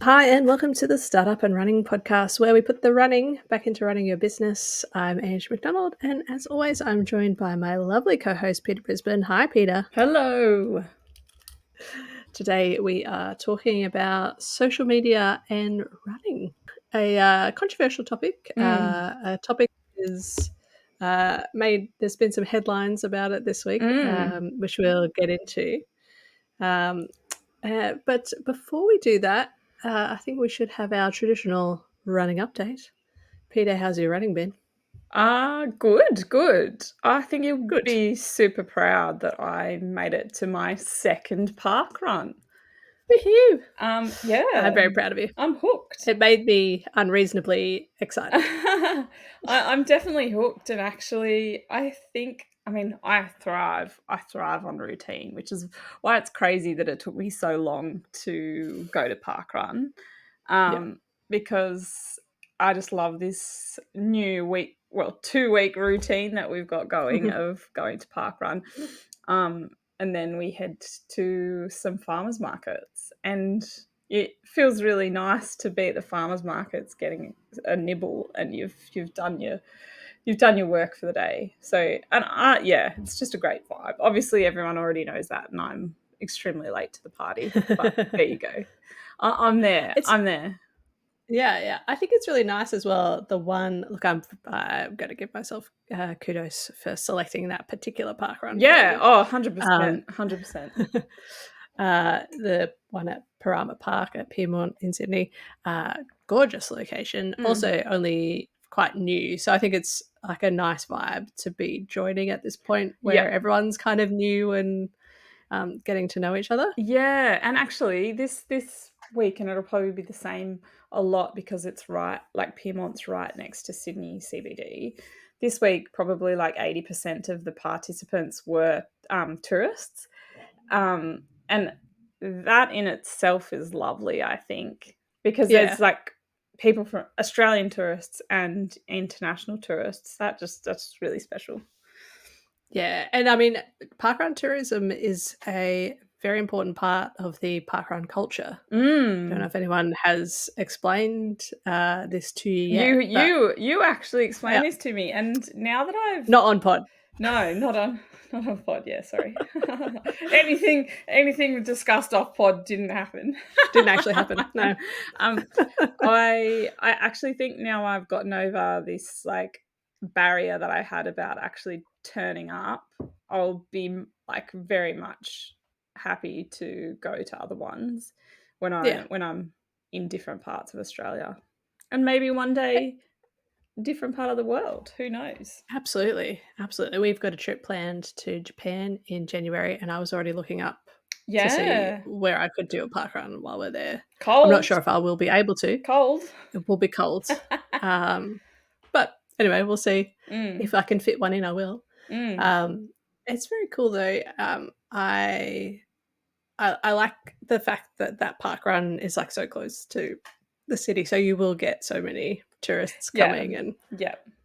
Hi, and welcome to the Startup and Running podcast, where we put the running back into running your business. I'm Ange McDonald, and as always, I'm joined by my lovely co-host, Peter Brisbane. Hi, Peter. Hello. Today, we are talking about social media and running, a controversial topic. A topic is there's been some headlines about it this week, which we'll get into. But before we do that, I think we should have our traditional running update. Peter, how's your running been? Good. I think you'll Good. be super proud that I made it to my second park run. Woohoo! Yeah. I'm very proud of you. I'm hooked. It made me unreasonably excited. I'm definitely hooked, and actually, I thrive on routine, which is why it's crazy that it took me so long to go to parkrun. Because I just love this new 2-week routine that we've got going of going to parkrun. And then we head to some farmers markets, and it feels really nice to be at the farmers markets getting a nibble, and you've done your work for the day. So, and it's just a great vibe. Obviously, everyone already knows that, and I'm extremely late to the party. But there you go. I'm there. I'm there. Yeah. I think it's really nice as well. I'm going to give myself kudos for selecting that particular park run. Yeah. 100%. 100%. The one at Parama Park at Pyrmont in Sydney, gorgeous location. Also, only quite new, so I think it's like a nice vibe to be joining at this point where everyone's kind of new and getting to know each other. Yeah, and actually, this week, and it'll probably be the same a lot because it's right, like Pyrmont's right next to Sydney CBD. This week, probably like 80% of the participants were tourists, and that in itself is lovely, I think, because there's like people from Australian tourists and international tourists. That's really special. Yeah, and I mean, parkrun tourism is a very important part of the parkrun culture. I don't know if anyone has explained this to you yet. You actually explained this to me, and now that I've not on pod. No, not on pod. Yeah, sorry. anything discussed off pod didn't happen. Didn't actually happen. No. I actually think now I've gotten over this like barrier that I had about actually turning up. I'll be like very much happy to go to other ones when I'm in different parts of Australia, and maybe one day different part of the world. Who knows? Absolutely. We've got a trip planned to Japan in January, and I was already looking up to see where I could do a parkrun while we're there. Cold. I'm not sure if I will be able to. Cold. It will be cold. But anyway, we'll see. If I can fit one in, I will. It's very cool though. I like the fact that parkrun is like so close to the city, so you will get so many tourists coming and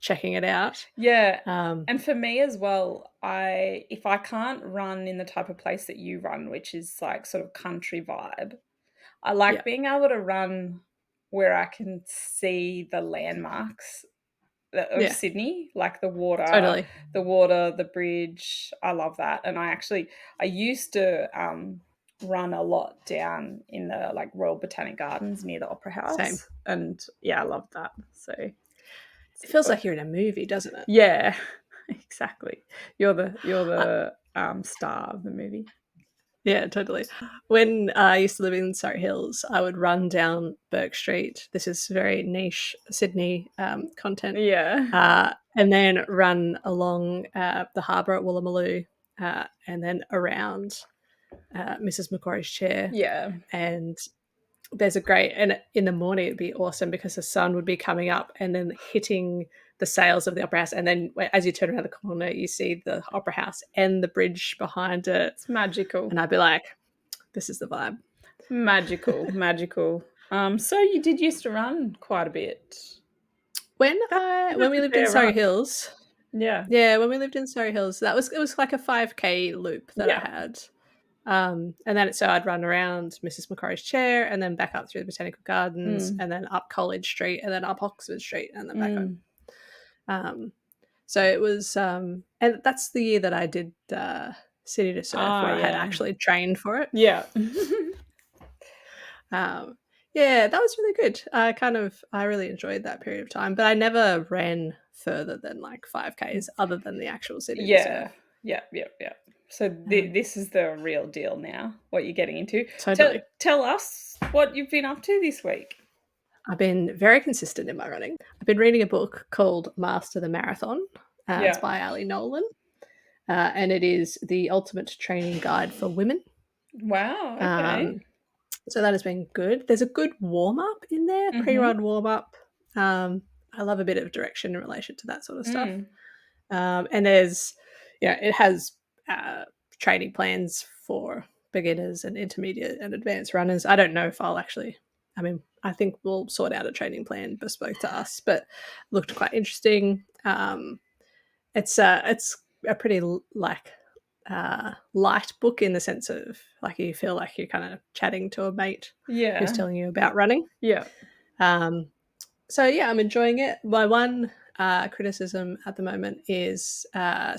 checking it out. And for me as well, if I can't run in the type of place that you run, which is like sort of country vibe, I like being able to run where I can see the landmarks of Sydney, like the water, the bridge. I love that. And I used to run a lot down in the like Royal Botanic Gardens near the Opera House. Same. And I love that. So it feels like you're in a movie, doesn't it? Yeah, exactly. You're the star of the movie. Yeah, totally. When I used to live in Surrey Hills, I would run down Burke Street. This is very niche Sydney content. Yeah. And then run along the harbour at Woolloomooloo and then around Mrs. Macquarie's Chair. Yeah. And there's and in the morning it'd be awesome because the sun would be coming up and then hitting the sails of the Opera House, and then as you turn around the corner you see the Opera House and the bridge behind it. It's magical. And I'd be like, this is the vibe. Magical. So you did used to run quite a bit when we lived in Surrey Hills. When we lived in Surrey Hills, it was like a 5K loop that I had. And then so I'd run around Mrs. Macquarie's Chair and then back up through the Botanical Gardens and then up College Street and then up Oxford Street and then back home. So it was, and that's the year that I did City to Surf, where I had actually trained for it. Yeah. Yeah, that was really good. I really enjoyed that period of time, but I never ran further than like 5Ks other than the actual City to Surf. Yeah. So this is the real deal now, what you're getting into. Totally. Tell us what you've been up to this week. I've been very consistent in my running. I've been reading a book called Master the Marathon. It's by Ali Nolan. And it is the ultimate training guide for women. Wow, okay. So that has been good. There's a good warm-up in there, pre-run warm-up. I love a bit of direction in relation to that sort of stuff. And there's, it has training plans for beginners and intermediate and advanced runners. I don't know if I think we'll sort out a training plan bespoke to us, but looked quite interesting. It's a pretty light book in the sense of like you feel like you're kind of chatting to a mate who's telling you about running. Yeah. So yeah, I'm enjoying it. My one criticism at the moment is I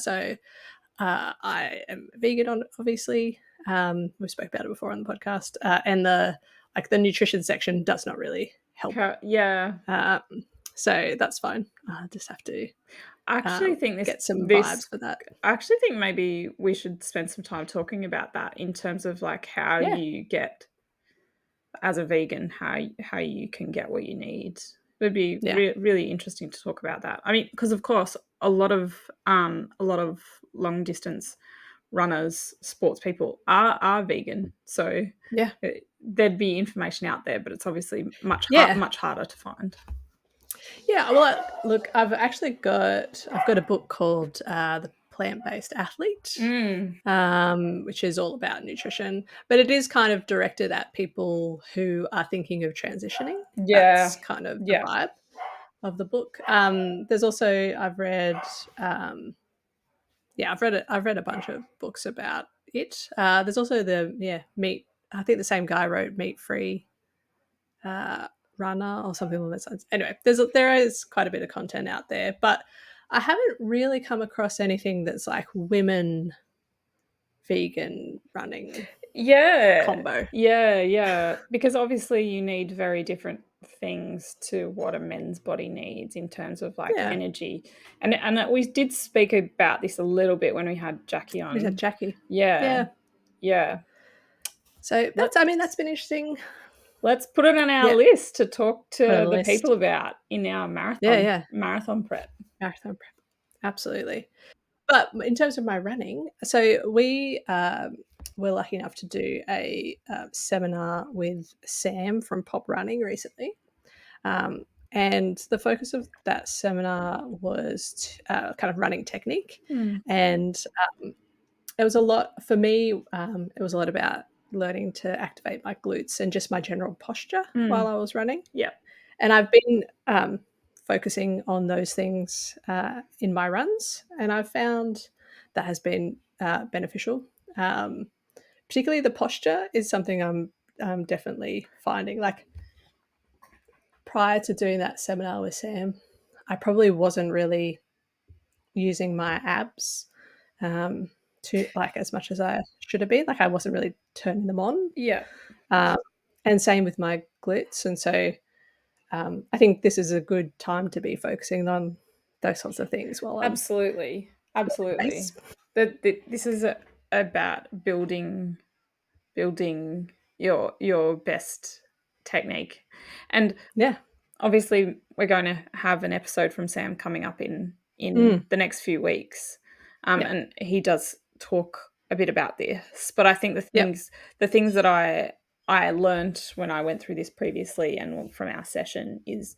am vegan, obviously. We spoke about it before on the podcast, and the nutrition section does not really help. So that's fine. I just have to. I actually think get some vibes for that. I actually think maybe we should spend some time talking about that in terms of like how you get, as a vegan, how you can get what you need. It would be really interesting to talk about that. I mean, because of course a lot of long distance runners, sports people are vegan, so there'd be information out there, but it's obviously much harder to find. Yeah, well, look, I've got a book called The Plant-Based Athlete, which is all about nutrition, but it is kind of directed at people who are thinking of transitioning. That's kind of the vibe of the book. There's also I've read a bunch of books about it. There's also the meat. I think the same guy wrote Meat Free Runner or something along those lines. Anyway, there is quite a bit of content out there, but I haven't really come across anything that's like women vegan running combo. Yeah, because obviously you need very different things to what a men's body needs in terms of like energy, and we did speak about this a little bit when we had Jackie on. We had Jackie. Yeah. So that's been interesting. Let's put it on our list to talk to the people about in our marathon. Marathon prep. Absolutely. But in terms of my running, so we were lucky enough to do a seminar with Sam from Pop Running recently. And the focus of that seminar was kind of running technique. And it was a lot, for me, it was a lot about learning to activate my glutes and just my general posture while I was running. And I've been focusing on those things in my runs, and I've found that has been beneficial. Particularly the posture is something I'm definitely finding. Like prior to doing that seminar with Sam, I probably wasn't really using my abs to like as much as I should have been. Like I wasn't really turning them on. And same with my glutes. And so I think this is a good time to be focusing on those sorts of things while I'm absolutely. This is about building your best technique. And obviously we're going to have an episode from Sam coming up in the next few weeks. And he does talk a bit about this, but I think the things that I learned when I went through this previously and from our session is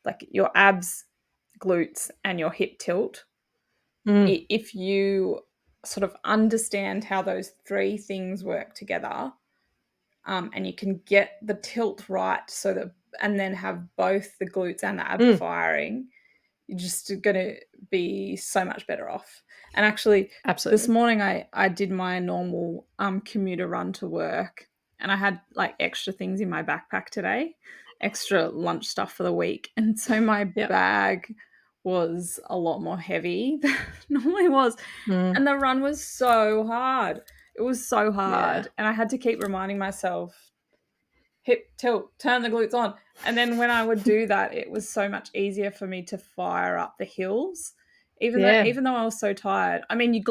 like your abs, glutes, and your hip tilt. If you sort of understand how those three things work together, and you can get the tilt right, and then have both the glutes and the ab firing, you're just going to be so much better off. And actually, this Absolutely. morning I did my normal commuter run to work, and I had like extra things in my backpack today, extra lunch stuff for the week, and so my Yep. bag was a lot more heavy than it normally was, Mm, and the run was so hard. It was so yeah. hard, and I had to keep reminding myself, hip tilt, turn the glutes on. And then when I would do that, it was so much easier for me to fire up the hills. Yeah. Even though I was so tired. I mean, your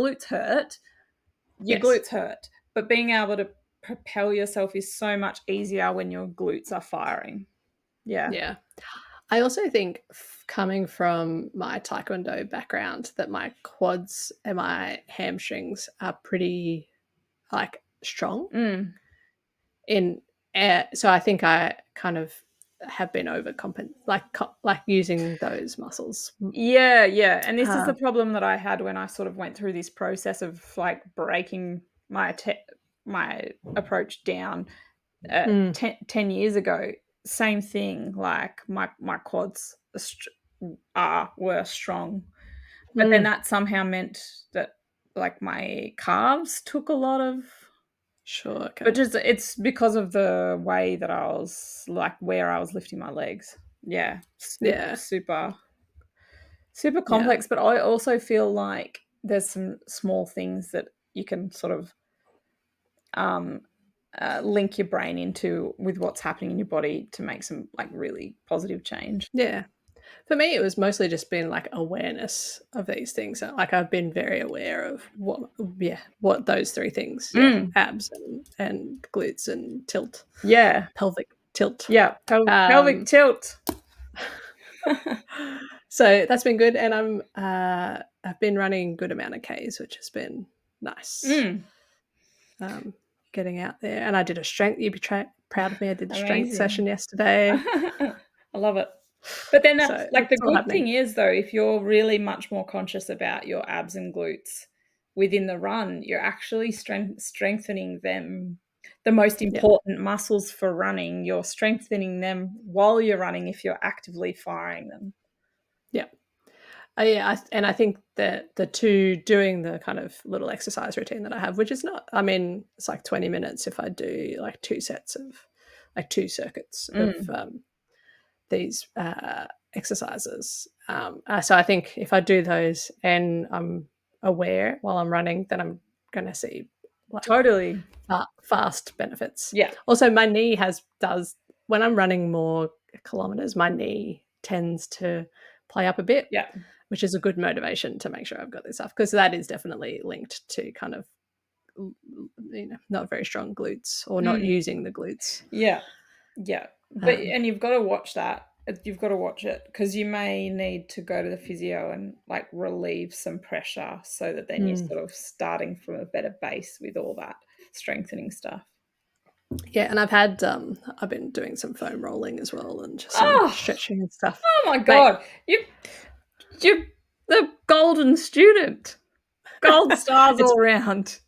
Yes. glutes hurt, but being able to propel yourself is so much easier when your glutes are firing. Yeah. Yeah. I also think coming from my taekwondo background that my quads and my hamstrings are pretty like strong Mm. in so I think I kind of have been like using those muscles. Yeah, yeah. And this is Uh, the problem that I had when I sort of went through this process of like breaking my approach down mm, 10 years ago. Same thing, like my quads were strong, but then mm, that somehow meant that like my calves took a lot of, sure. but Okay. just it's because of the way that I was like where I was lifting my legs. Yeah, Yeah. super Yeah. complex, but I also feel like there's some small things that you can sort of um, link your brain into with what's happening in your body to make some like really positive change. Yeah. For me, it was mostly just been like awareness of these things. So, like I've been very aware of what those three things, Mm, abs and glutes and tilt, yeah, pelvic tilt. yeah, pelvic Um, tilt. so that's been good, and I've been running a good amount of Ks, which has been nice. Mm, Um, Getting out there, and I did a strength. You'd be proud of me. I did the strength amazing. session yesterday, I love it. But then, so like, the it's all good happening. thing is, though, if you're really much more conscious about your abs and glutes within the run, you're actually strengthening them. The most Yeah, important muscles for running, you're strengthening them while you're running if you're actively firing them. yeah. Yeah, and I think that the two doing the kind of little exercise routine that I have, which is not, I mean, it's like 20 minutes if I do like two sets of, like two circuits of Mm, these exercises. So I think if I do those and I'm aware while I'm running, then I'm going to see like totally. fast benefits. Yeah. Also, my knee does when I'm running more kilometers, my knee tends to play up a bit, Yeah. which is a good motivation to make sure I've got this stuff because that is definitely linked to kind of not very strong glutes or not Mm, using the glutes. yeah. Yeah. But Um, and you've got to watch that. You've got to watch it because you may need to go to the physio and like relieve some pressure so that then you're mm, sort of starting from a better base with all that strengthening stuff. yeah, and I've been doing some foam rolling as well and just some Oh, stretching and stuff, oh my mate. God. You the golden student. Gold stars It's all around.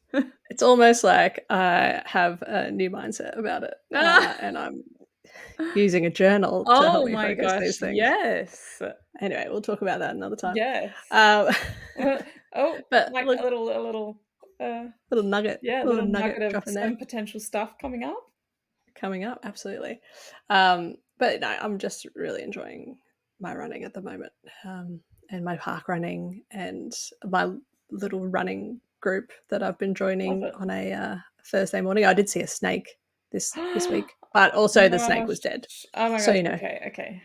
it's almost like I have a new mindset about it, and I'm using a journal to help Oh me my focus gosh, these things. yes. Anyway, we'll talk about that another time. Yes. Um, Oh, but like look, a little, uh, yeah, a little little nugget nugget of dropping there some potential stuff coming up. coming up. Absolutely. But no, I'm just really enjoying my running at the moment, and my park running and my little running group that I've been Love joining it. on a Thursday morning. I did see a snake this Oh week, but my also the snake gosh. was dead. Oh my So gosh. you know, Okay, okay.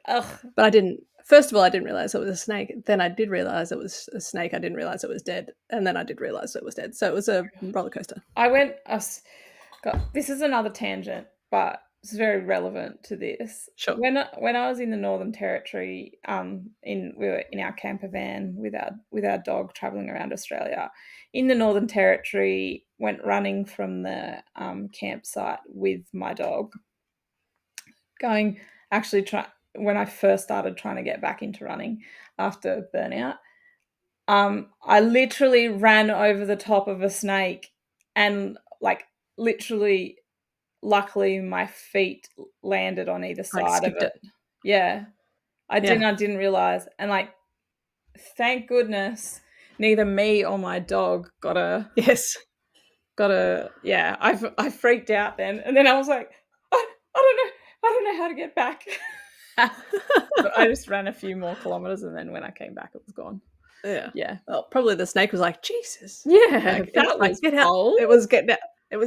Ugh. but I didn't. First of all, I didn't realize it was a snake. Then I did realize it was a snake. I didn't realize it was dead, and then I did realize it was dead. So it was a roller coaster. I went us God, this is another tangent, but it's very relevant to this. Sure. When I was in the Northern Territory, we were in our camper van with our dog traveling around Australia. In the Northern Territory, went running from the campsite with my dog, going actually try when I first started trying to get back into running after burnout. I literally ran over the top of a snake and like literally luckily my feet landed on either Like side of skipped it. it. Yeah. I didn't realize, and like, thank goodness neither me or my dog got a Yes. yeah. I freaked out then, and then I was like, I don't know how to get back. But I just ran a few more kilometers, and then when I came back, it was gone. Yeah. Yeah. Well, probably the snake was like, "Jesus." Yeah, Like, it's that like, was "Get out." bold. It was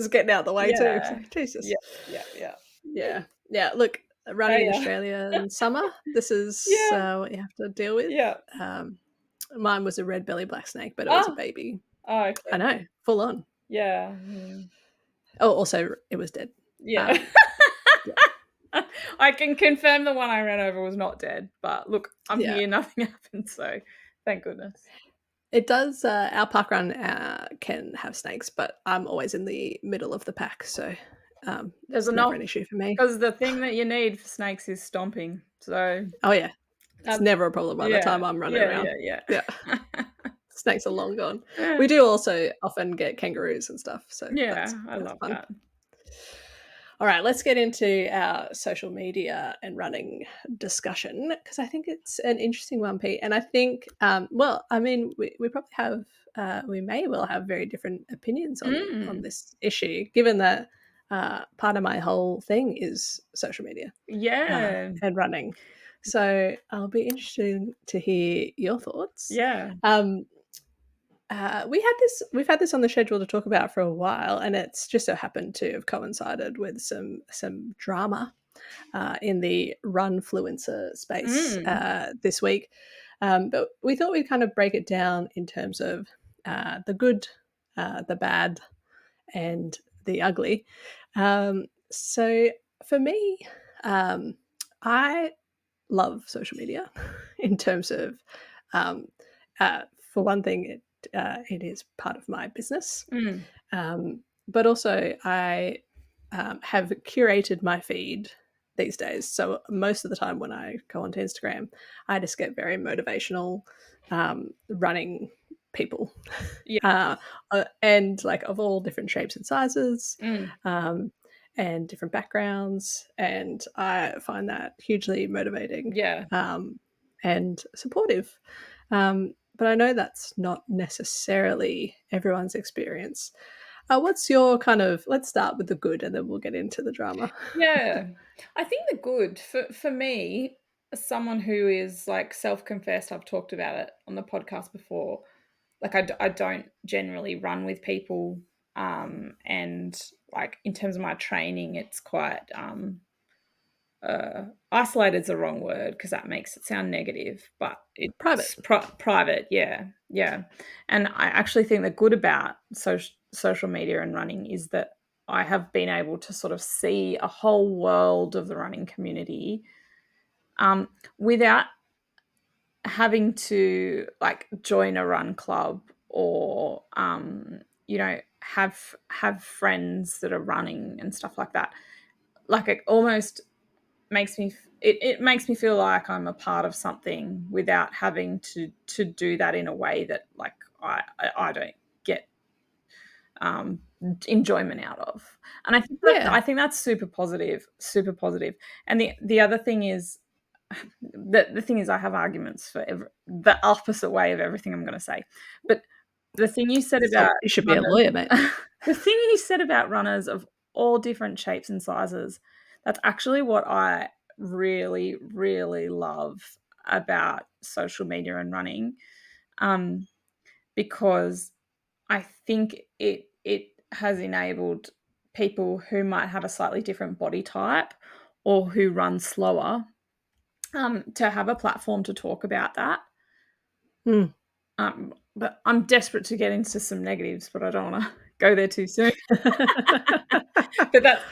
getting out the way too. It's Yeah. like, "Jesus." Yeah, yeah, yeah. Yeah. Yeah, look, Oh, running in yeah. Australia in summer, this is, Yeah, what you have to deal with. yeah. Um, Mine was a red belly black snake, but it was a Oh, baby. oh, I okay. know, full on. Yeah, mm, Oh, also, it was dead. yeah. Um, yeah. I can confirm the one I ran over was not dead, but look, I'm Yeah. here, nothing happened, so thank goodness. It does, our park run, can have snakes, but I'm always in the middle of the pack, so, There's it's never enough an issue for me. because the thing that you need for snakes is stomping, so Oh, yeah. It's that's never a problem by the yeah, time I'm running yeah, around. yeah, Yeah. yeah. Snakes are long gone. Yeah, We do also often get kangaroos and stuff, so yeah, that's I that's love fun. that. All right, let's get into our social media and running discussion because I think it's an interesting one, Pete. And I think, well, I mean, we probably have, we may well have very different opinions on Mm, this issue, given that part of my whole thing is social media yeah, and running. So I'll be interested to hear your thoughts. yeah. Um, we've had this on the schedule to talk about for a while, and it's just so happened to have coincided with some drama in the runfluencer space Mm, this week. But we thought we'd kind of break it down in terms of the good, the bad, and the ugly. So for me, um, I love social media in terms of, um, for one thing, it is part of my business, mm, but also I have curated my feed these days. So most of the time when I go onto Instagram, I just get very motivational running people, yeah, uh, and like of all different shapes and sizes. mm, Um, and different backgrounds, and I find that hugely motivating yeah. and supportive. But I know that's not necessarily everyone's experience. What's your kind of? Let's start with the good, and then we'll get into the drama. Yeah. I think the good for me, as someone who is, like, self-confessed, I've talked about it on the podcast before, like, I don't generally run with people, and, like, in terms of my training, it's quite, isolated is the wrong word because that makes it sound negative, but Private. it's private, yeah, yeah. And I actually think the good about social media and running is that I have been able to sort of see a whole world of the running community, without having to, like, join a run club or, have friends that are running and stuff like that. Like, it almost makes me it makes me feel like I'm a part of something without having to do that in a way that, like, I don't get um, enjoyment out of. And I Yeah, think that's super positive, super positive. And the other thing is, the thing is, I have arguments for the opposite way of everything I'm going to say. But the thing you said so about you should be a runners, lawyer, mate. the thing you said about runners of all different shapes and sizes, that's actually what I really, really love about social media and running, um, because I think it has enabled people who might have a slightly different body type or who run slower, to have a platform to talk about that. Mm. But I'm desperate to get into some negatives, but I don't want to go there too soon. But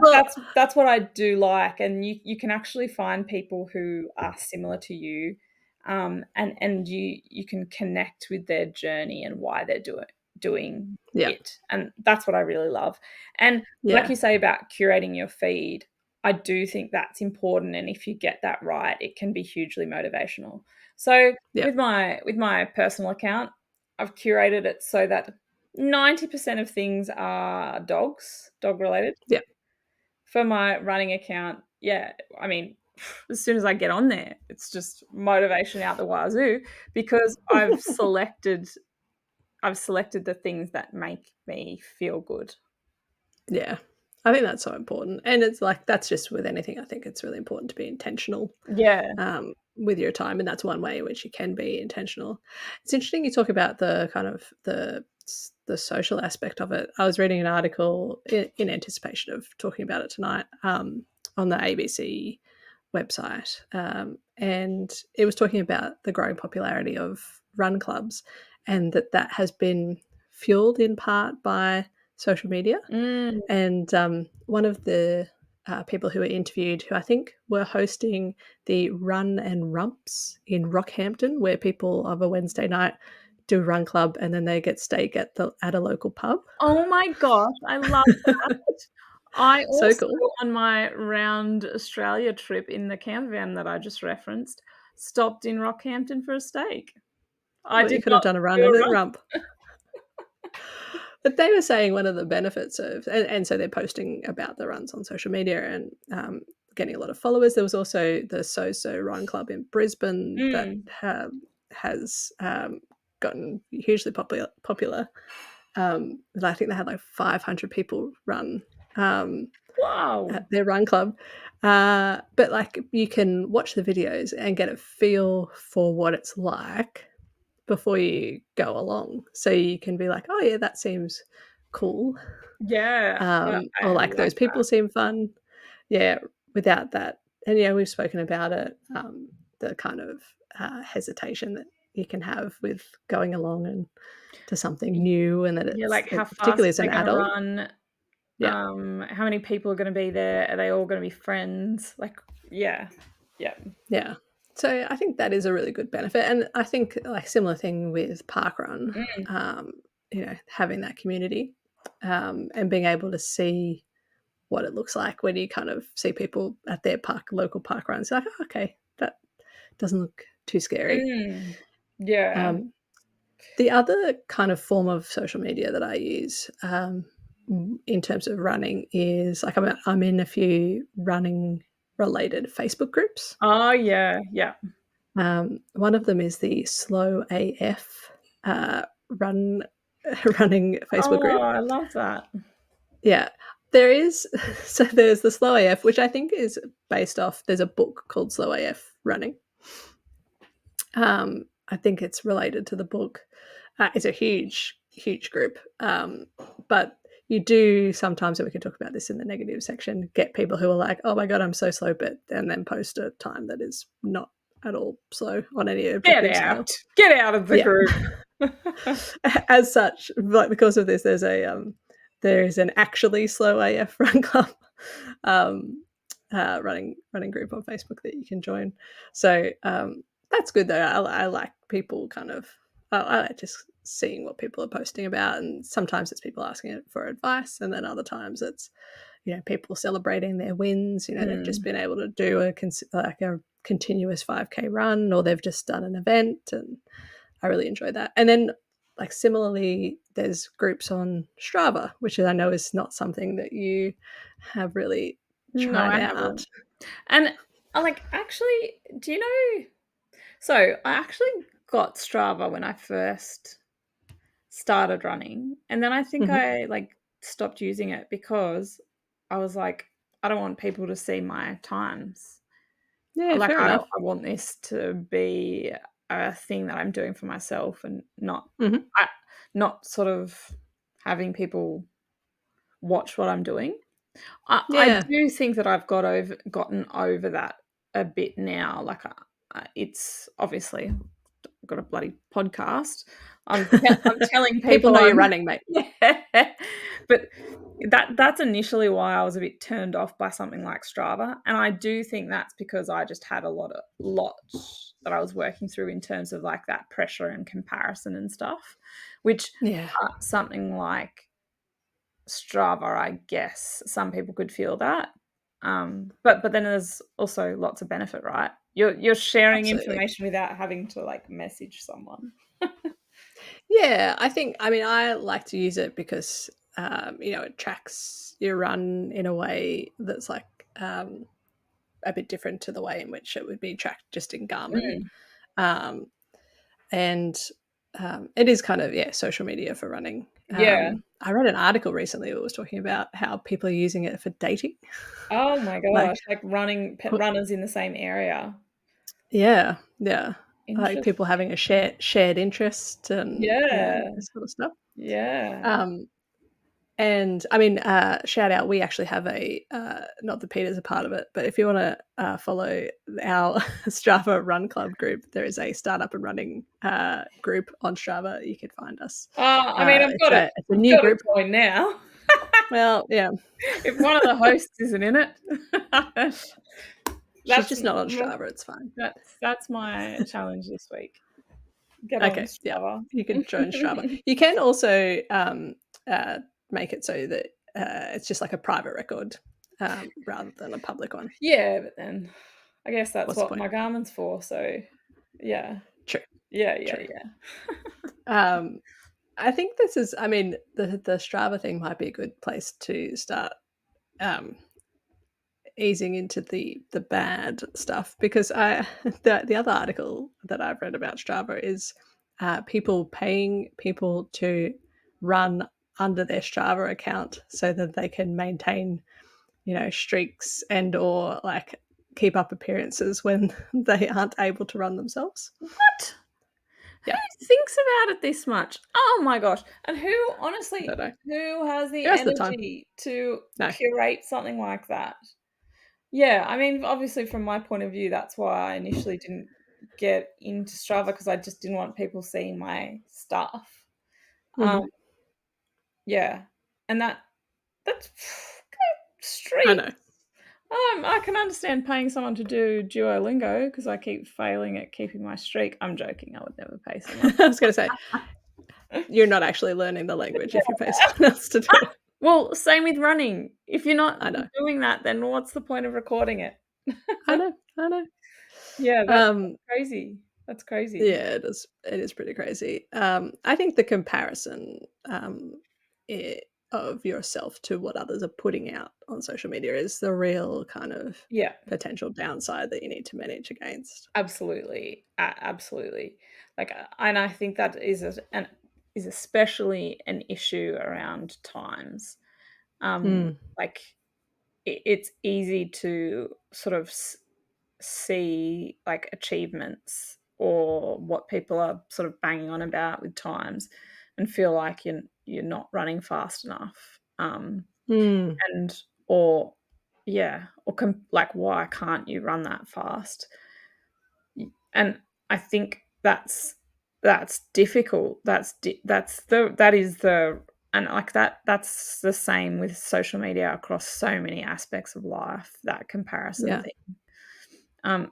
Well, that's what I do like, and you can actually find people who are similar to you, and you can connect with their journey and why they're doing yeah, it, and that's what I really love. And like yeah, you say about curating your feed, I do think that's important, and if you get that right, it can be hugely motivational. So yeah, with my personal account, I've curated it so that 90% of things are dog related. yeah, For my running account, yeah, I mean, as soon as I get on there, it's just motivation out the wazoo because I've selected the things that make me feel good. Yeah. I think that's so important. And it's like, that's just with anything. I think it's really important to be intentional Yeah. with your time. And that's one way in which you can be intentional. It's interesting you talk about the kind of the social aspect of it. I was reading an article in anticipation of talking about it tonight on the ABC website. And it was talking about the growing popularity of run clubs and that has been fueled in part by social media. Mm. And one of the people who were interviewed, who I think were hosting the Run and Rumps in Rockhampton, where people of a Wednesday night do a run club and then they get steak at a local pub. Oh my gosh, I love that. I So also, cool. on my round Australia trip in the camper van that I just referenced, stopped in Rockhampton for a steak. I Well, you did could have not done a run do a and a run. rump. But they were saying one of the benefits of, and so they're posting about the runs on social media and getting a lot of followers. There was also the So Run Club in Brisbane that Mm. has gotten hugely popular. I think they had like 500 people run Wow. at their run club. But like you can watch the videos and get a feel for what it's like before you go along. So you can be like, oh, yeah, that seems cool. Yeah, Or I like like those people seem fun. Yeah, without that. And yeah, we've spoken about it, the kind of hesitation that you can have with going along and to something new, and that yeah, like how particularly fast as are an they gonna adult. run? Yeah, How many people are gonna be there? Are they all gonna be friends? Like, yeah. Yeah. yeah. So I think that is a really good benefit, and I think like similar thing with parkrun, Mm. having that community, and being able to see what it looks like when you kind of see people at their local park runs. Like, oh, okay, that doesn't look too scary. Mm. Yeah. Um, the other kind of form of social media that I use in terms of running is like I'm in a few running related Facebook groups. Oh, yeah, yeah. One of them is the Slow AF run running Facebook Oh, group. I love that. Yeah, there is. So there's the Slow AF, which I think is based off. There's a book called Slow AF Running. I think it's related to the book. It's a huge, huge group, but you do sometimes, and we can talk about this in the negative section, get people who are like, "Oh my god, I'm so slow," but and then post a time that is not at all slow on any Get objective scale. out. Get out of the Yeah. group. As such, like because of this, there is an actually slow AF run club um, running group on Facebook that you can join. So that's good though. I like people kind of. I like just seeing what people are posting about, and sometimes it's people asking it for advice, and then other times it's people celebrating their wins. They've just Mm. been able to do a continuous 5K run, or they've just done an event, and I really enjoy that. And then, like similarly, there's groups on Strava, which I know is not something that you have really No, tried I out. haven't. And I actually, do you know? So I actually got Strava when I first started running, and then I think Mhm. I stopped using it because I was like, I don't want people to see my times. Yeah, fair I enough. want this to be a thing that I'm doing for myself and Mhm. I, not sort of having people watch what I'm doing. I Yeah. do think that I've gotten over that a bit now. It's obviously I've got a bloody podcast. I'm telling People people know you're I'm running, mate. yeah. But that's initially why I was a bit turned off by something like Strava, and I do think that's because I just had a lot that I was working through in terms of that pressure and comparison and stuff, which Yeah. something like Strava, I guess some people could feel that. But then there's also lots of benefit, right? You're sharing Absolutely. information without having to message someone. Yeah, I mean, I like to use it because it tracks your run in a way that's like a bit different to the way in which it would be tracked just in Garmin. And it is kind of, social media for running. Yeah. I read an article recently that was talking about how people are using it for dating. Oh my Like, gosh, like runners in the same area. yeah, like Interesting. people having a shared interest and, Yeah. this sort of stuff. Yeah. Um, and I mean, shout out, we actually have a, not that Peter's a part of it, but if you wanna, follow our Strava Run Club group, there is a startup and running, group on Strava. You can find us. I mean, It's a I've new got to group. join now. Well, yeah, If one of the hosts isn't in it, she's that's just not on Strava, it's fine. that's my challenge this week. Get on Okay, yeah, Strava. you can join Strava. You can also, uh, make it so that, it's just like a private record, rather than a public one. Yeah, but then I guess that's What's the what point? my Garmin's for, so yeah. True, Yeah, yeah, true. yeah. I think this is, I mean, the Strava thing might be a good place to start, um, easing into the bad stuff, because I the other article that I've read about Strava is, people paying people to run under their Strava account so that they can maintain, streaks and or like keep up appearances when they aren't able to run themselves. What? Yeah, Who thinks about it this much? Oh my gosh. And who I don't honestly, know. who has the Who has the time? energy to No. curate something like that? Yeah, I mean, obviously from my point of view, that's why I initially didn't get into Strava because I just didn't want people seeing my stuff. Mhm. Um, yeah. And that's I streaks. know. I can understand paying someone to do Duolingo because I keep failing at keeping my streak. I'm joking. I would never pay someone. I was gonna say, you're not actually learning the language if you pay someone else to do it. Well, same with running. If you're not I know. doing that, then what's the point of recording it? I know. I know. Yeah, that's Um, crazy. That's crazy. yeah, it is pretty crazy. I think the comparison, I of yourself to what others are putting out on social media is the real kind of Yeah, potential downside that you need to manage against. absolutely. Absolutely. Like, and I think that is especially an issue around times. Mm, Like it's easy to sort of see like achievements or what people are sort of banging on about with times and feel like you're not running fast enough. mm, And or yeah, or like why can't you run that fast? And I think that's difficult. That is the and like that's the same with social media across so many aspects of life, that comparison yeah, thing. And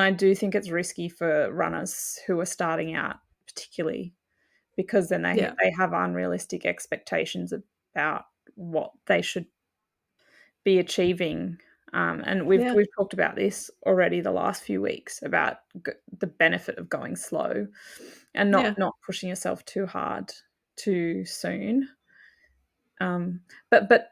I do think it's risky for runners who are starting out, particularly because then they yeah, they have unrealistic expectations about what they should be achieving. And we've yeah, we've talked about this already the last few weeks about the benefit of going slow and not yeah, not pushing yourself too hard too soon. But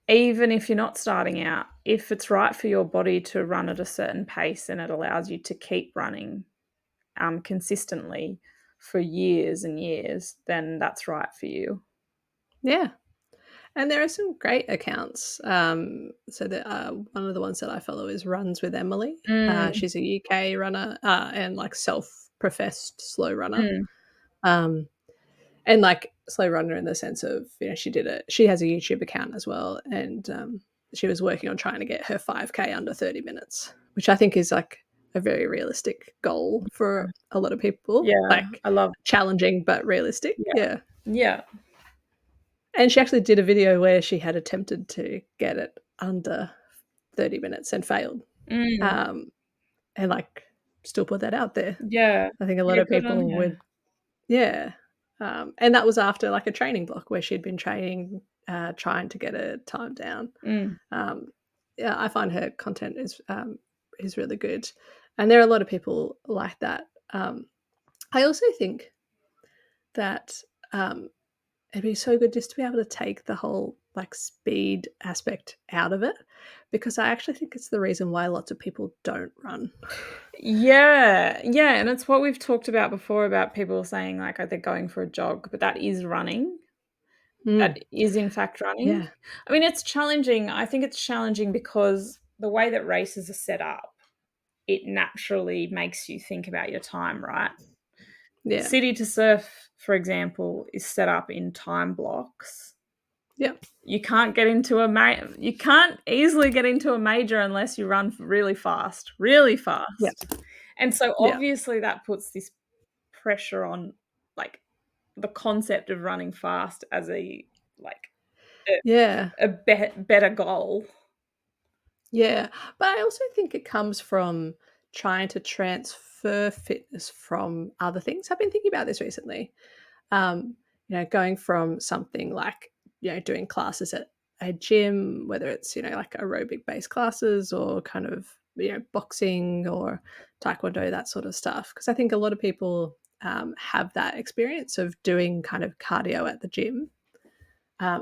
even if you're not starting out, if it's right for your body to run at a certain pace and it allows you to keep running consistently for years and years, then that's right for you. yeah. And there are some great accounts. So one of the ones that I follow is Runs with Emily. Mm, She's a UK runner, and like self-professed slow runner. mm, Um, and like slow runner in the sense of, she has a YouTube account as well, and she was working on trying to get her 5K under 30 minutes, which I think is like a very realistic goal for a lot of people. yeah, Like I love. challenging but realistic. Yeah, Yeah. yeah. And she actually did a video where she had attempted to get it under 30 minutes and failed. Mm, Um, and like still put that out there. yeah, I think a lot yeah. of Good on people you. would, yeah. And that was after like a training block where she'd been training, trying to get her time down. Mm, Um, yeah, I find her content is really good, and there are a lot of people like that. I also think that, it'd be so good just to be able to take the whole like speed aspect out of it, because I actually think it's the reason why lots of people don't run. Yeah, yeah, and it's what we've talked about before about people saying, like, they're going for a jog, but that is running. That Mm, is, in fact, running. yeah, I mean, it's challenging. I think it's challenging because the way that races are set up, it naturally makes you think about your time, right? yeah, City to Surf, for example, is set up in time blocks. yeah, You you can't easily get into a major unless you run really yeah, fast. And so yeah, obviously that puts this pressure on, like, the concept of running fast as like a, yeah. better goal. Yeah, but I also think it comes from trying to transfer fitness from other things. I've been thinking about this recently. Going from something like, doing classes at a gym, whether it's, like aerobic based classes or kind of, boxing or taekwondo, that sort of stuff. Because I think a lot of people have that experience of doing kind of cardio at the gym,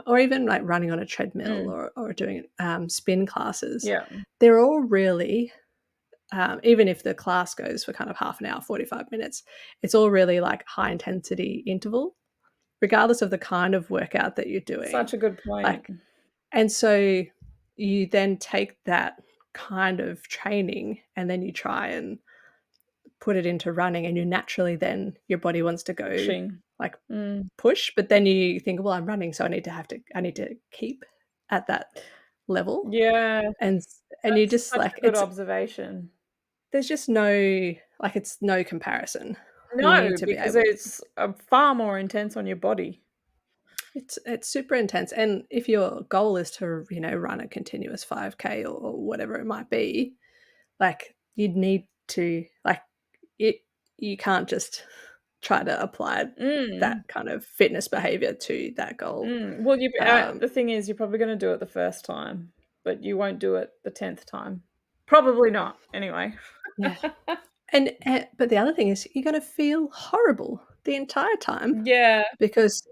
or even like running on a treadmill, Mm, or doing spin classes. yeah. They're all really, even if the class goes for kind of half an hour, 45 minutes, it's all really like high intensity interval, regardless of the kind of workout that you're doing. Such a good point. Like, and so you then take that kind of training and then you try and put it into running, and you naturally, then your body wants to go Pushing. like Mm. push, but then you think, well, I'm running, so I need to keep at that level. Yeah, And you that's just such like, a good observation. there's just no, like, it's no comparison. You No, need to be because able, it's, far more intense on your body. it's super intense, and if your goal is to, run a continuous 5K, or whatever it might be, like, you'd need to, like, it you can't just try to apply that Mm. kind of fitness behavior to that goal. Well, Um, the thing is you're probably gonna do it the first time, but you won't do it the 10th time. Probably not, anyway. yeah. And but the other thing is you're gonna feel horrible the entire time, Yeah. because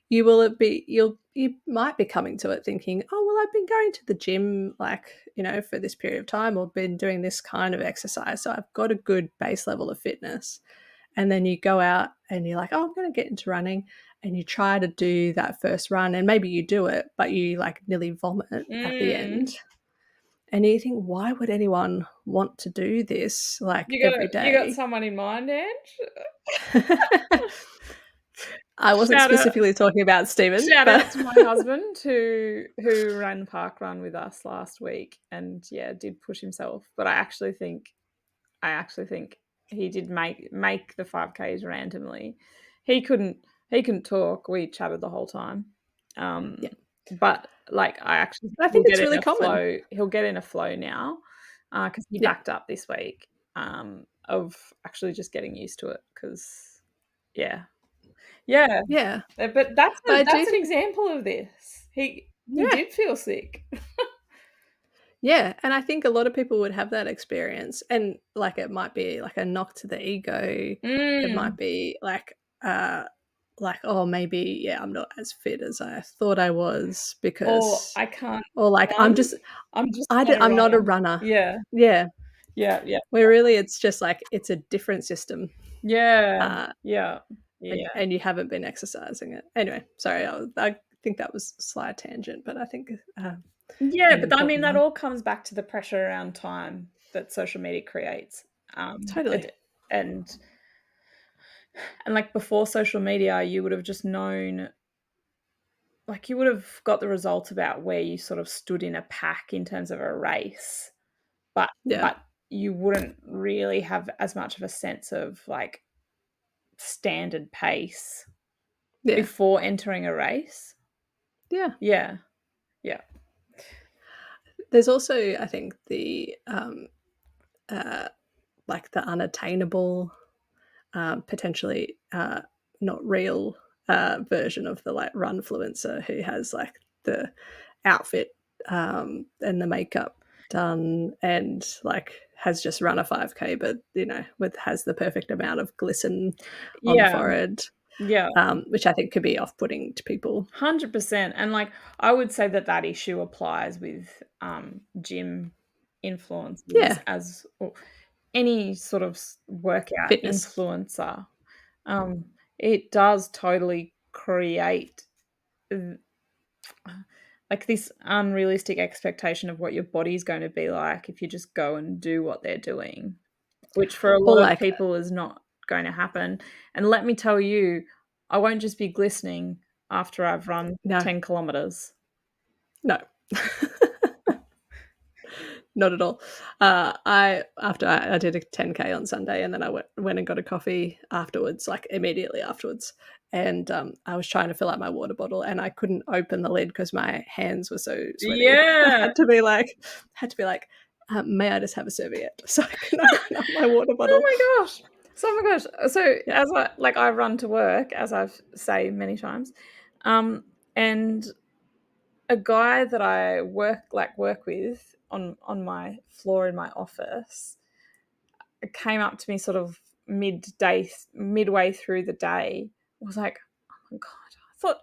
you might be coming to it thinking, "Oh, well, I've been going to the gym, like, for this period of time, or been doing this kind of exercise, so I've got a good base level of fitness." And then you go out and you're like, "Oh, I'm gonna get into running," and you try to do that first run, and maybe you do it, but you, like, nearly vomit at the Mm. end. And you think, "Why would anyone want to do this, like, every You got day?" someone in mind, Ange? I wasn't Shout out specifically talking about Stephen, Shout but out to my husband who ran park run with us last week and, yeah, did push himself, but I actually think he did make the 5Ks randomly. He couldn't talk, we chatted the whole time. yeah, But, like, I actually think I think it's really common. he'll get in a flow now, because he Yeah, backed up this week, of actually just getting used to it. Because yeah. Yeah, yeah, but but I do that's an think, example of this. He yeah, did feel sick. yeah, and I think a lot of people would have that experience, and, like, it might be like a knock to the ego. It might Mm. be uh, like, "Oh, maybe, yeah, I'm not as fit as I thought I was Or because," I can't or like, run, I'm just not a I'm not a runner. runner." Yeah, Yeah, yeah, yeah. where really it's just like it's a different system, Yeah, uh, yeah, and yeah. you haven't been exercising it. Anyway, sorry, I think that was a slight tangent, but I think, Yeah, an but I mean, important that one. all comes back to the pressure around time that social media creates. Totally. It and like, before social media, you would have just known, like, you would have got the results about where you sort of stood in a pack in terms of a race, but Yeah. you wouldn't really have as much of a sense of, like, standard pace Yeah. before entering a race. Yeah. Yeah, yeah. There's also, I think, the, uh, like, the unattainable, potentially, not real, version of the, like, runfluencer who has, like, the outfit, and the makeup done, and, like, has just run a 5K, but, with has the perfect amount of glisten on the Yeah, forehead. Yeah. which I think could be off-putting to people. 100%. And like I would say that issue applies with gym influencers Yeah, as or any sort of workout fitness. influencer. Um, it does totally create uh, like this unrealistic expectation of what your body's going to be like if you just go and do what they're doing, which for a Or lot of like people is not going to happen. And let me tell you, I won't just be glistening after I've run no, 10 kilometers. no. Not at all. I did a 10K on Sunday, and then I went and got a coffee afterwards, like immediately afterwards. And I was trying to fill out my water bottle, and I couldn't open the lid because my hands were so sweaty. I Yeah. had to be like, may I just have a serviette so I can open up my water Oh bottle? my gosh. So, oh my gosh. So Yeah, as I run to work, as I've say many times, and a guy that I work with on my floor in my office came up to me sort of midway through the day, was like, "Oh my god,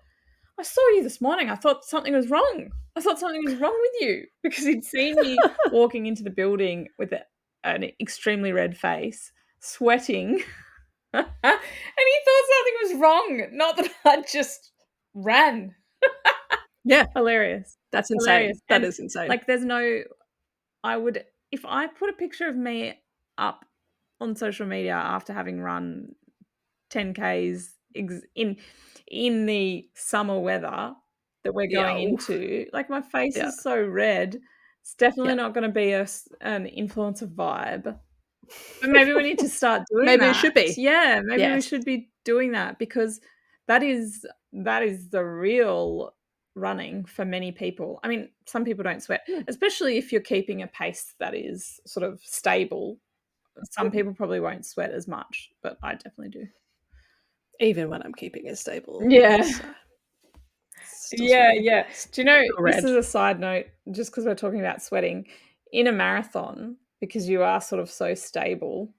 I saw you this morning. I thought something was wrong. I thought something was wrong with you," because he'd seen me walking into the building with an extremely red face, sweating, and he thought something was wrong. Not that I just ran. yeah, Hilarious, that's insane. hilarious, That and is insane. like, there's no. I would if I put a picture of me up on social media after having run 10Ks in the summer weather that we're Yeah, going oof. into, like, my face Yeah, is so red. It's definitely yeah. not gonna be an influencer vibe. But maybe we need to start doing Maybe it that. should be. Yeah, maybe we Yes. should be doing that because that is the real running for many people. I mean, some people don't sweat, Mm, especially if you're keeping a pace that is sort of stable. Some mm. people probably won't sweat as much, but I definitely do. Even when I'm keeping it stable, Yeah. it's still Yeah, sweating. yeah. Do you know, Still this red. is a side note, just because 'cause we're talking about sweating, in a marathon, because you are sort of so stable,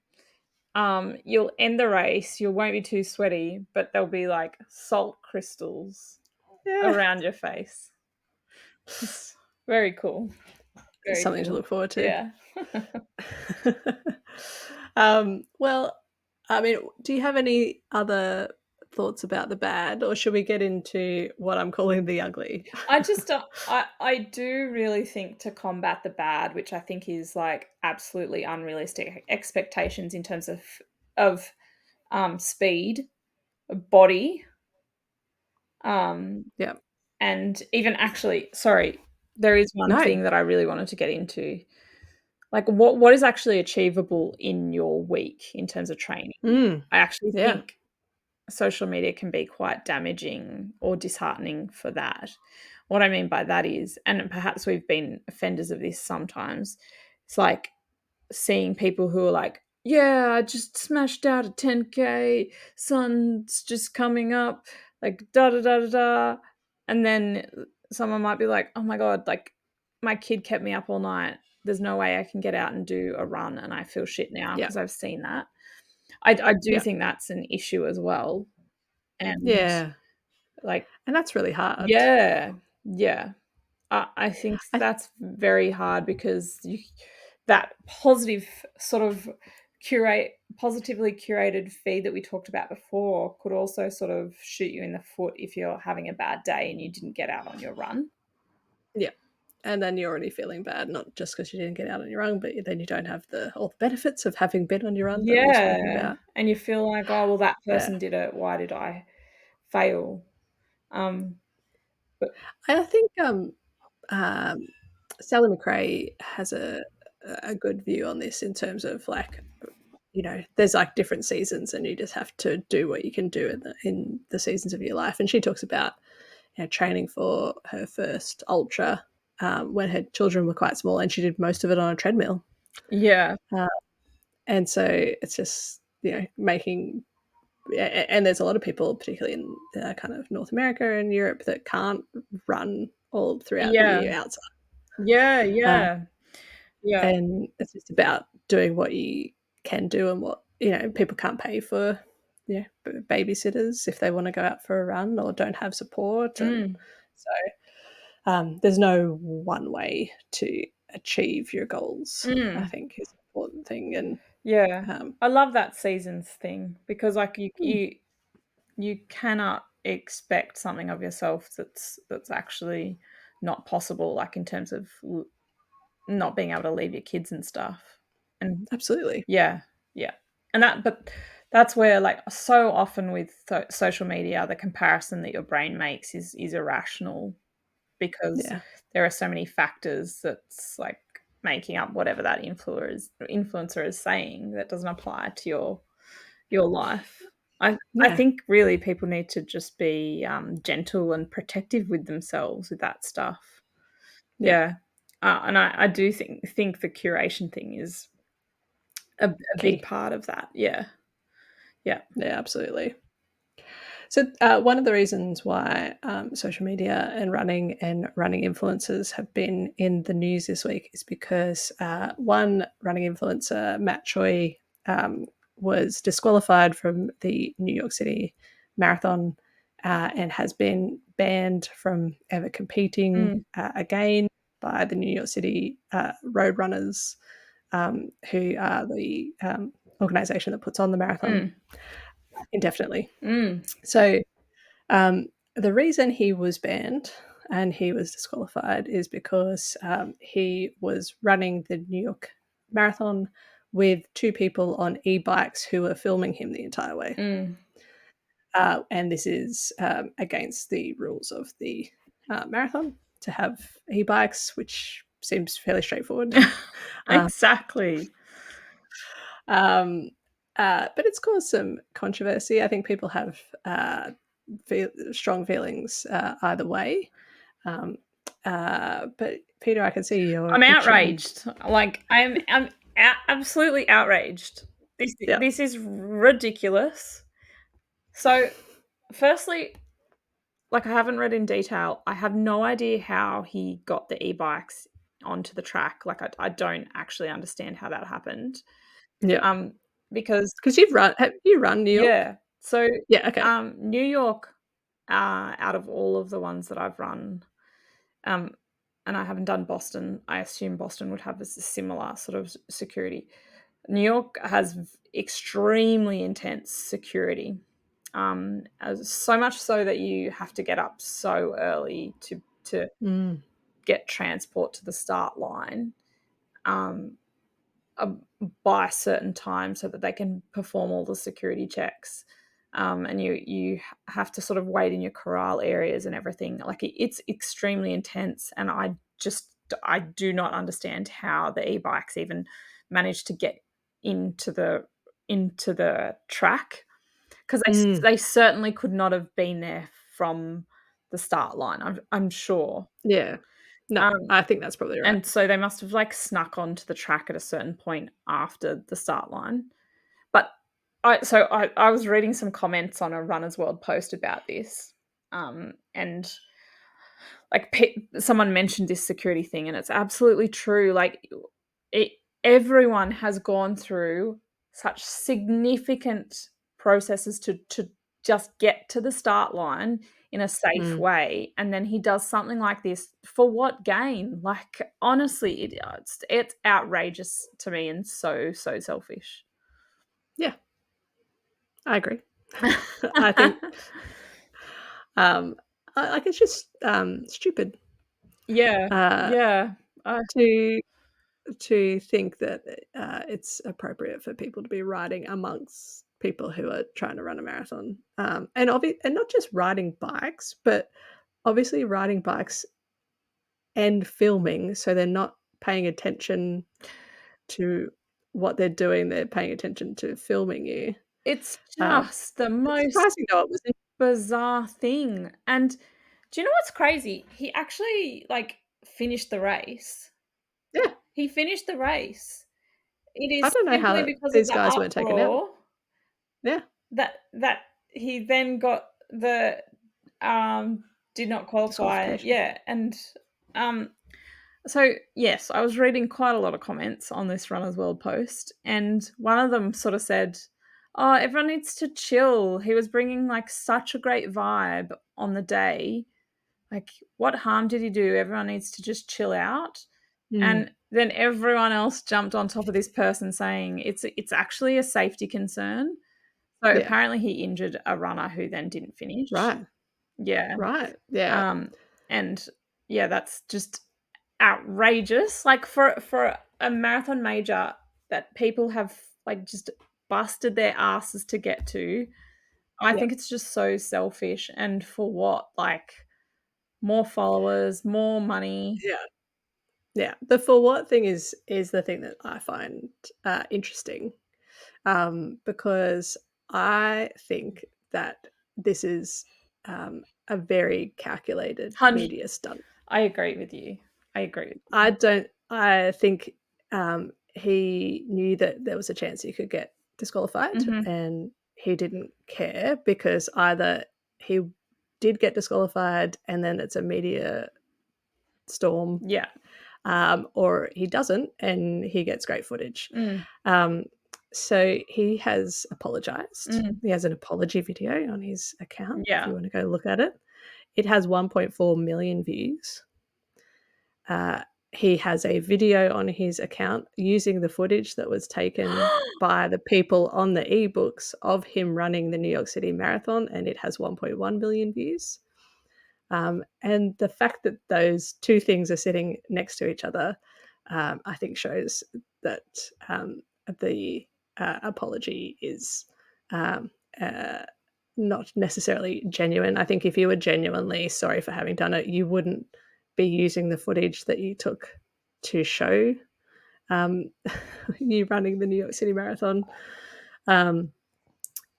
you'll end the race, you won't be too sweaty, but there'll be, like, salt crystals Yeah. around your face. It's very cool, very Something to cool. look forward to. Yeah. Well, I mean, do you have any other thoughts about the bad, or should we get into what I'm calling the ugly? I just don't I do really think to combat the bad, which I think is, like, absolutely unrealistic expectations in terms of, speed, body, um, Yeah. and even actually sorry, there is one No. thing that I really wanted to get into. Like, what is actually achievable in your week in terms of training? Mm. I actually Yeah. think social media can be quite damaging or disheartening for that. What I mean by that is, and perhaps we've been offenders of this sometimes, it's like seeing people who are like, "Yeah, I just smashed out a 10K, sun's just coming up, like da da da da da." And then someone might be like, "Oh my god, like my kid kept me up all night. There's no way I can get out and do a run and I feel shit now Yeah. because I've seen that." I do Yeah. think that's an issue as well. And Yeah. like, And that's really hard. yeah, yeah. I think I that's very hard because that positive sort of curate positively curated feed that we talked about before could also sort of shoot you in the foot if you're having a bad day and you didn't get out on your run. Yeah. And then you're already feeling bad, not just because you didn't get out on your run, but then you don't have all the benefits of having been on your run that we were speaking Yeah, about. and you feel like, "Oh, well, that Yeah. person did it. Why did I fail?" Um, but I think, um, Sally McRae has a good view on this in terms of, like, there's, like, different seasons, and you just have to do what you can do in the seasons of your life, and she talks about, training for her first ultra, when her children were quite small, and she did most of it on a treadmill. yeah, Uh, and so it's just, making and there's a lot of people, particularly in kind of North America and Europe, that can't run all throughout the yeah, year outside. yeah, Uh, yeah, yeah, and it's just about doing what you can do and what people can't pay for. babysitters if they want to go out for a run or don't have support. And Mm. so there's no one way to achieve your goals, I Mm. think, is an important thing. And Yeah. um, I love that seasons thing because, like, you mm, you you cannot expect something of yourself that's actually not possible, like, in terms of not being able to leave your kids and stuff. And absolutely. yeah, yeah. And that's where, like, so often with social media, the comparison that your brain makes is irrational because Yeah. there are so many factors that's, like, making up whatever that influencer is saying that doesn't apply to your life. I Yeah. think really people need to just be, gentle and protective with themselves with that stuff. Yeah. Yeah, and I do think the curation thing is a big Key. part of that. Yeah, yeah. Yeah, absolutely. So, one of the reasons why social media and running influencers have been in the news this week is because one running influencer, Matt Choi, um, was disqualified from the New York City Marathon and has been banned from ever competing Mm, again by the New York City Roadrunners, who are the organization that puts on the marathon mm, indefinitely. mm, So, the reason he was banned and he was disqualified is because he was running the New York Marathon with two people on e-bikes who were filming him the entire way. mm. And this is against the rules of the marathon to have e-bikes, which seems fairly straightforward. Uh, Exactly. um, but it's caused some controversy. I think people have strong feelings either way. Um, but Peter, I can see you're I'm itching. outraged. Like, I'm absolutely outraged. Yeah, This is ridiculous. So, firstly, like, I haven't read in detail. I have no idea how he got the e-bikes onto the track. Like, I don't actually understand how that happened. yeah. Um, because Because you've run. Have you run New York? yeah. So, Yeah. Okay. New York, out of all of the ones that I've run, um, and I haven't done Boston. I assume Boston would have a similar sort of security. New York has extremely intense security, so much so that you have to get up so early to Mm, get transport to the start line. Um, uh, by a certain time so that they can perform all the security checks. And you have to sort of wait in your corral areas and everything. Like, it's extremely intense, and I do not understand how the e-bikes even managed to get into the track because mm, they certainly could not have been there from the start line. I'm sure. yeah. No, Um, I think that's probably right. and so they must have, like, snuck onto the track at a certain point after the start line. But I was reading some comments on a Runner's World post about this, and, like, someone mentioned this security thing, and it's absolutely true. Like, it everyone has gone through such significant processes to just get to the start line in a safe Mm, way, and then he does something like this for what gain? Like, honestly, it's outrageous to me and so, so selfish. yeah, I agree. I think um, like it's just stupid Yeah, uh, yeah, to think that it's appropriate for people to be riding amongst people who are trying to run a marathon, and not just riding bikes, but obviously riding bikes and filming, so they're not paying attention to what they're doing, they're paying attention to filming you. it's Um, just the it's most surprising though it was in bizarre thing, and do you know what's crazy? He actually, like, finished the race. yeah, He finished the race. It I is don't know how simply that because of these the guys weren't taken out. uproar Yeah, that he then got the, did not qualify. disqualification. Yeah, and, um, so, yes, I was reading quite a lot of comments on this Runner's World post, and one of them sort of said, oh, everyone needs to chill. He was bringing like such a great vibe on the day. Like, what harm did he do? Everyone needs to just chill out. Mm. And then everyone else jumped on top of this person saying it's actually a safety concern. So Yeah. apparently he injured a runner who then didn't finish. Right. Yeah. Right. Yeah. Um, and yeah, that's just outrageous. Like for a marathon major that people have like just busted their asses to get to, I Yeah. think it's just so selfish. And for what? Like more followers, more money. Yeah. Yeah. The for what thing is the thing that I find interesting, because I think that this is a very calculated 100. media stunt. I agree with you. I agree with I you. don't. I think he knew that there was a chance he could get disqualified, Mhm. and he didn't care because either he did get disqualified, and then it's a media storm, Yeah. or he doesn't, and he gets great footage. Mm. Um, so he has apologized. Mm. He has an apology video on his account. If you Yeah. want to go look at it, it has 1.4 million views. Uh, he has a video on his account using the footage that was taken by the people on the ebooks of him running the New York City Marathon, and it has 1.1 million views. And the fact that those two things are sitting next to each other, I think, shows that the apology is um, uh, not necessarily genuine. I think if you were genuinely sorry for having done it, you wouldn't be using the footage that you took to show um, you running the New York City Marathon. Um,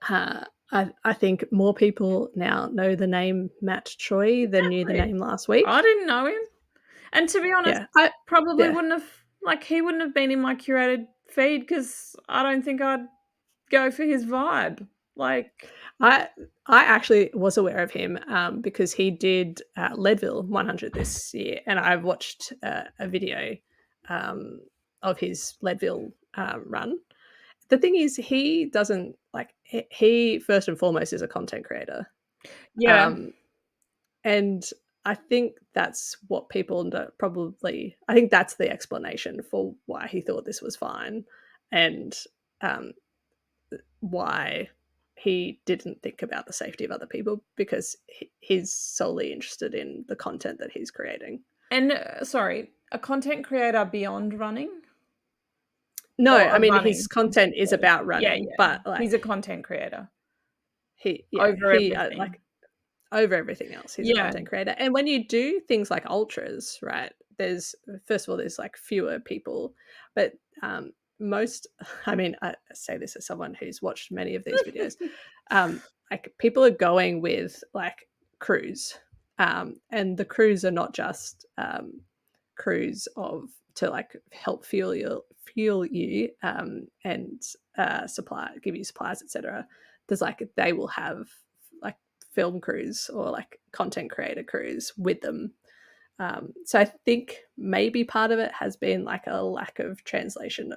I think more people now know the name Matt Choi than knew the Exactly. name last I week. didn't know him. And to be honest, Yeah, I probably yeah, wouldn't have like he wouldn't have been in my curated feed because I don't think I'd go for his vibe. Like, I I actually was aware of him because he did Leadville 100 this year, and I've watched a video um, of his Leadville run. The thing is, he doesn't like he first and foremost is a content creator, yeah. um, and I think that's what people probably. I think that's the explanation for why he thought this was fine, and um, why he didn't think about the safety of other people because he's solely interested in the content that he's creating. And sorry, a content creator beyond running No, or I a mean his running content is content? about Yeah, running, yeah. but He's a like content creator yeah, over he like everything. over everything else, he's a Yeah. content creator. And when you do things like ultras, right? There's first of all, there's like fewer people, but most. I mean, I say this as someone who's watched many of these videos. Um, like people are going with like crews, and the crews are not just crews of to like help fuel you and supply give you supplies, etc. There's like they will have like film crews or like content creator crews with them. So I think maybe part of it has been like a lack of translation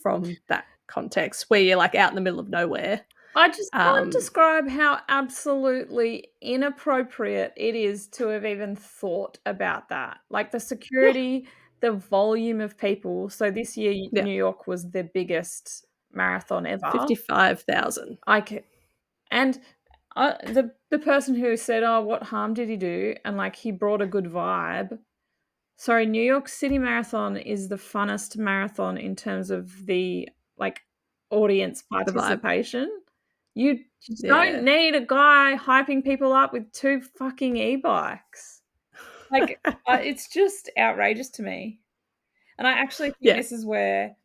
from that context where you're like out in the middle of nowhere. I just can't Um, describe how absolutely inappropriate it is to have even thought about that. Like the yeah, security, the volume of people. So this year, yeah, New York was the biggest marathon ever. 55,000. I ca and the person who said, "Oh, what harm did he do?" and like he brought a good vibe. Sorry, New York City Marathon is the funnest marathon in terms of the, like, audience The vibe. participation. You just don't Yeah. need a guy hyping people up with 2 fucking e-bikes. Like, it's just outrageous to me, and I actually think Yeah. this is where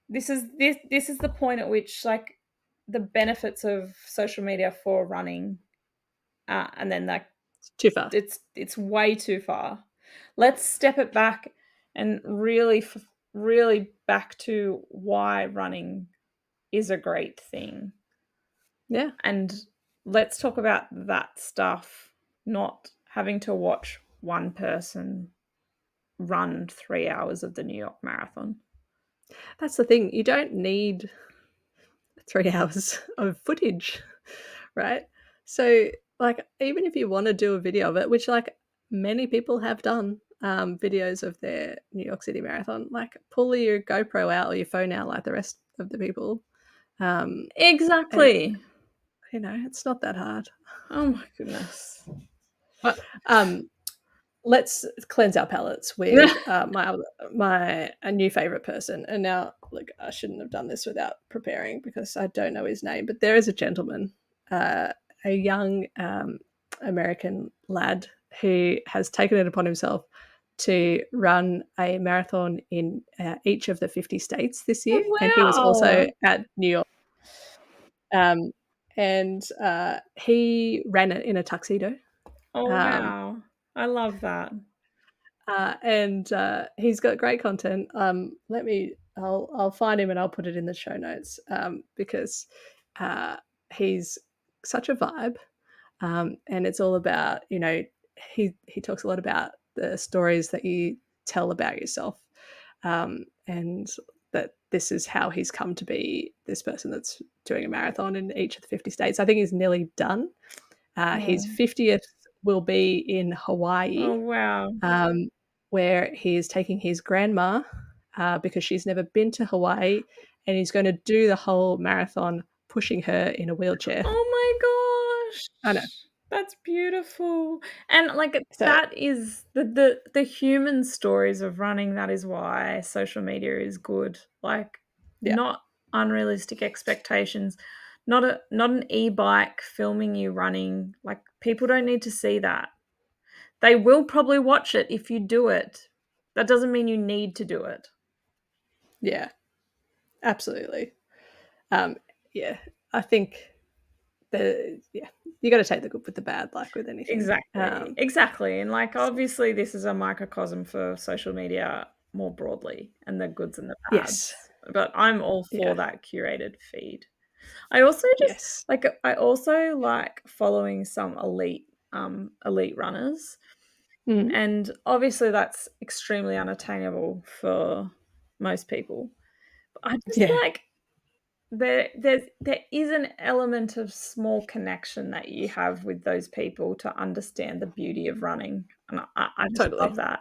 this is the point at which, like, the benefits of social media for running, and then, like, Too far. it's way too far. Let's step it back and really back to why running is a great thing. Yeah. And let's talk about that stuff, not having to watch one person run 3 hours of the New York Marathon. That's the thing. You don't need 3 hours of footage, right? So, like, even if you want to do a video of it, which like many people have done, videos of their New York City marathon, like pull your GoPro out or your phone out like the rest of the people. And Exactly. it's not that hard. Oh my goodness. But let's cleanse our palates with my a new favorite person. And now, look, I shouldn't have done this without preparing because I don't know his name, but there is a gentleman, a young American lad who has taken it upon himself to run a marathon in each of the 50 states this year, and he was also Wow. at New York. Um, and he ran it in a tuxedo. Oh, Um, wow. I love that. and he's got great content. I'll find him and I'll put it in the show notes, because uh, he's such a vibe, and it's all about, he talks a lot about the stories that you tell about yourself, and that this is how he's come to be this person that's doing a marathon in each of the 50 states. I think he's nearly done. His Oh. 50th will be in Oh, Hawaii, wow. um, where he is taking his grandma, because she's never been to Hawaii, and he's going to do the whole marathon pushing her in a wheelchair. Oh my gosh. I know. That's beautiful. And, like, So, that is the human stories of running, that is why social media is good. Like, yeah, not unrealistic expectations, not an e-bike filming you running, like, people don't need to see that. They will probably watch it if you do it. That doesn't mean you need to do it. yeah, absolutely. Um, yeah, I think you got to take the good with the bad, like with anything. Exactly, exactly, and, like, obviously, this is a microcosm for social media more broadly and the goods and the Yes, bads, but I'm all for yeah, that curated feed. I also just yes, I also like following some elite runners, mm, and obviously that's extremely unattainable for most people. But I just yeah, feel like there is an element of small connection that you have with those people to understand the beauty of running, and I just love totally. that.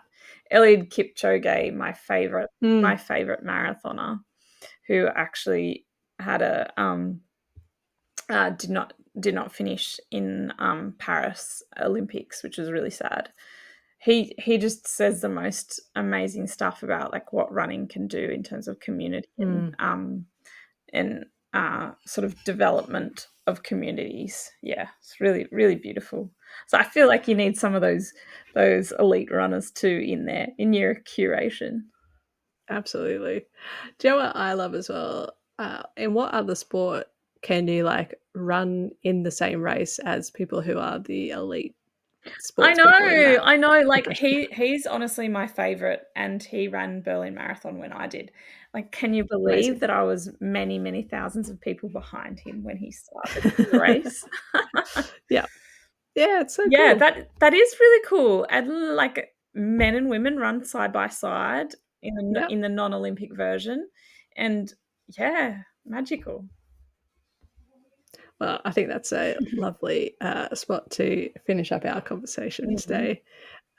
Eliud Kipchoge, my Mm, favorite marathoner, who actually had a did not finish in Paris Olympics, which was really sad. He just says the most amazing stuff about like what running can do in terms of community mm, and sort of development of communities. Yeah, it's really really beautiful. So I feel like you need some of those elite runners too in there in your curation. absolutely. Do you know what I love as well? In what other sport can you like run in the same race as people who are the elite sports people in that I know, like, profession? he's honestly my favorite, and he ran Berlin Marathon when I did. Like, can you believe Amazing. that I was many, many thousands of people behind him when he started the race? Yeah. Yeah, it's so Yeah, cool. that is really cool, and, like, men and women run side by side Yep. in the non-Olympic version, and yeah, magical. Well, I think that's a lovely spot to finish up our conversation Mhm. today.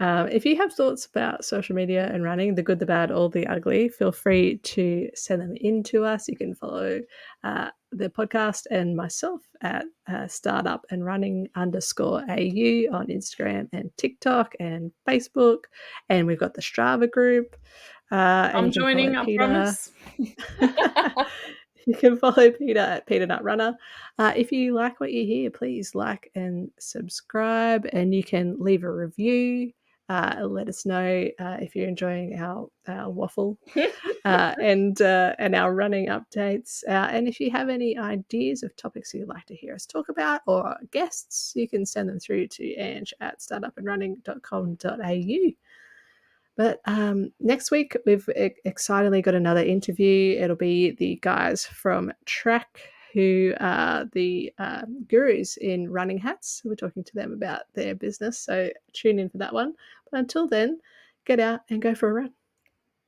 If you have thoughts about social media and running, the good, the bad, or the ugly, feel free to send them in to us. You can follow the podcast and myself at startup and running underscore AU on Instagram and TikTok and Facebook. And we've got the Strava group. And I'm you can follow joining, I Peter. promise. You can follow Peter at Peter Nut Runner. If you like what you hear, please like and subscribe, and you can leave a review. Let us know if you're enjoying our waffle, and our running updates. And if you have any ideas of topics you'd like to hear us talk about or guests, you can send them through to Ange at startupandrunning.com.au. But next week, we've excitedly got another interview. It'll be the guys from Track, who are the gurus in running hats. We're talking to them about their business. So tune in for that one. But until then, get out and go for a run.